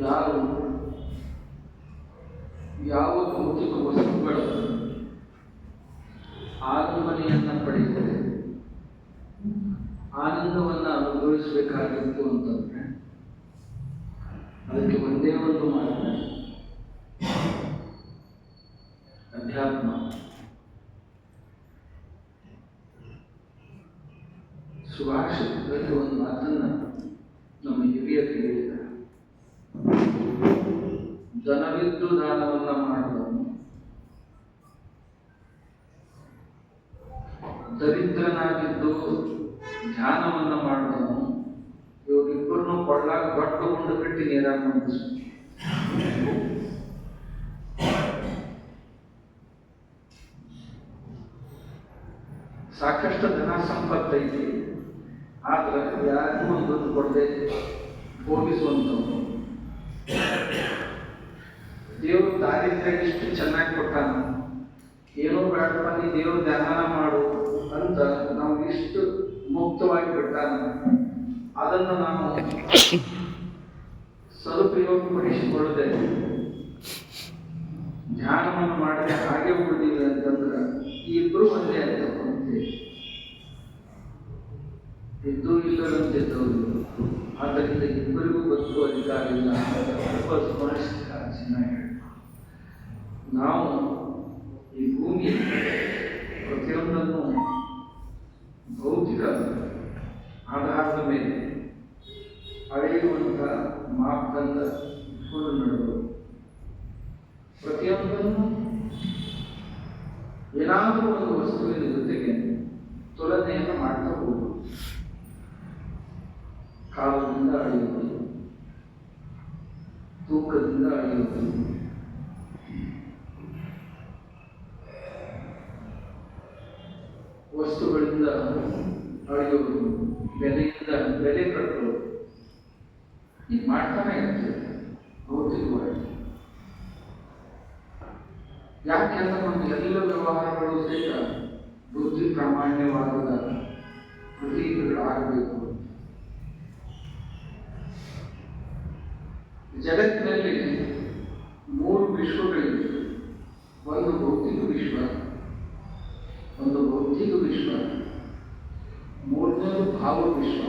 ಯಾರು ಯಾವ ಭೌತಿಕ ವಸ್ತುಗಳ ಆಗಮನೆಯನ್ನು ಪಡೆಯುತ್ತದೆ, ಆನಂದವನ್ನು ಅನುಭವಿಸಬೇಕಾಗಿತ್ತು ಅಂತಂದ್ರೆ ಅದಕ್ಕೆ ಒಂದೇ ಒಂದು ಮಾರ್ಗ, ಅಧ್ಯಾತ್ಮ. ಸುಭಾಷಿತದಲ್ಲಿ ಒಂದು ಮಾತನ್ನ ನಮ್ಮ ಹಿರಿಯರು ಹೇಳಿದ್ದಾರೆ, ಧನವಿದ್ದು ದಾನವನ್ನ ಮಾಡುವನು, ದರಿದ್ರನಾಗಿದ್ದು ಧ್ಯಾನವನ್ನ ಮಾಡುವನು, ಇವರಿಬ್ಬರನ್ನು ಕೊಳ್ಳಾಗ ದೊಡ್ಡ ಗುಂಡು ಕಟ್ಟಿ ನೀರಾಗ ಮುಗಿಸು. ಸಾಕಷ್ಟು ಧನ ಸಂಪತ್ತೈತಿ, ಆದ್ರೆ ಯಾರಿಗೂ ಒಂದೊಂದು ಕೊಡದೆ ಹೋಗಿಸುವಂಥವ್ರು. ದೇವರು ದಾರಿದ್ರ್ಯ ಇಷ್ಟು ಚೆನ್ನಾಗಿ ಕೊಟ್ಟಾನ, ಏನೋ ಬೇಡಪ್ಪ ನೀ ದೇವ್ರ ಧ್ಯಾನ ಮಾಡು ಅಂತ ನಾವು ಇಷ್ಟು ಮುಕ್ತವಾಗಿ ಬಿಟ್ಟಾನ. ಅದನ್ನು ನಾವು ಸದುಪಯೋಗಪಡಿಸಿಕೊಳ್ಳದೆ ಧ್ಯಾನವನ್ನು ಮಾಡದೆ ಹಾಗೆ ಉಳಿದಿಲ್ಲ ಅಂತಂದ್ರೆ ಈ ಇಬ್ಬರು ಒಂದೇ ಅಂತ ಇದ್ದೂ ಇಲ್ಲದಂತಿದ್ದವರು. ಆದ್ದರಿಂದ ಇಬ್ಬರಿಗೂ ಬದುಕುವ ಅಧಿಕಾರ ಇಲ್ಲ. ನಾವು ಈ ಭೂಮಿಯಲ್ಲಿ ಪ್ರತಿಯೊಂದನ್ನು ಭೌತಿಕ ಆಧಾರದ ಮೇಲೆ ಅಳೆಯುವಂಥ ಮಾಪದಂಡ ನಡೆದು ಪ್ರತಿಯೊಂದನ್ನು ಏನಾದರೂ ಒಂದು ವಸ್ತುವಿನ ಜೊತೆಗೆ ತುಲನೆಯನ್ನು ಮಾಡ್ತಾ ಹೋಗುವುದು. ಕಾಲದಿಂದ ಅಳೆಯುವುದು, ತೂಕದಿಂದ ಅಳೆಯುವುದು, ವಸ್ತುಗಳಿಂದ ಅಳೆಯುವುದು, ಬೆಲೆಯಿಂದ ಬೆಲೆ ಕಟ್ಟುವುದು, ಇದು ಮಾಡ್ತಾನೆ ಇರ್ತದೆ ಭೌತಿಕವಾಗಿ. ಯಾಕೆಂದ್ರೆ ನಮ್ಮ ಎಲ್ಲ ವ್ಯವಹಾರಗಳು ಸಹಿತ ಬುದ್ಧಿ ಪ್ರಾಮಾಣ್ಯವಾದ ಪ್ರತೀಕಗಳಾಗಬೇಕು. ಜಗತ್ತಿನಲ್ಲಿ 3 ವಿಶ್ವಗಳಿವೆ. ಒಂದು ಭೌತಿಕ ವಿಶ್ವ, ಒಂದು ಭೌತಿಕ ವಿಶ್ವ, ಮೂರನೇದು ಭಾವ ವಿಶ್ವ.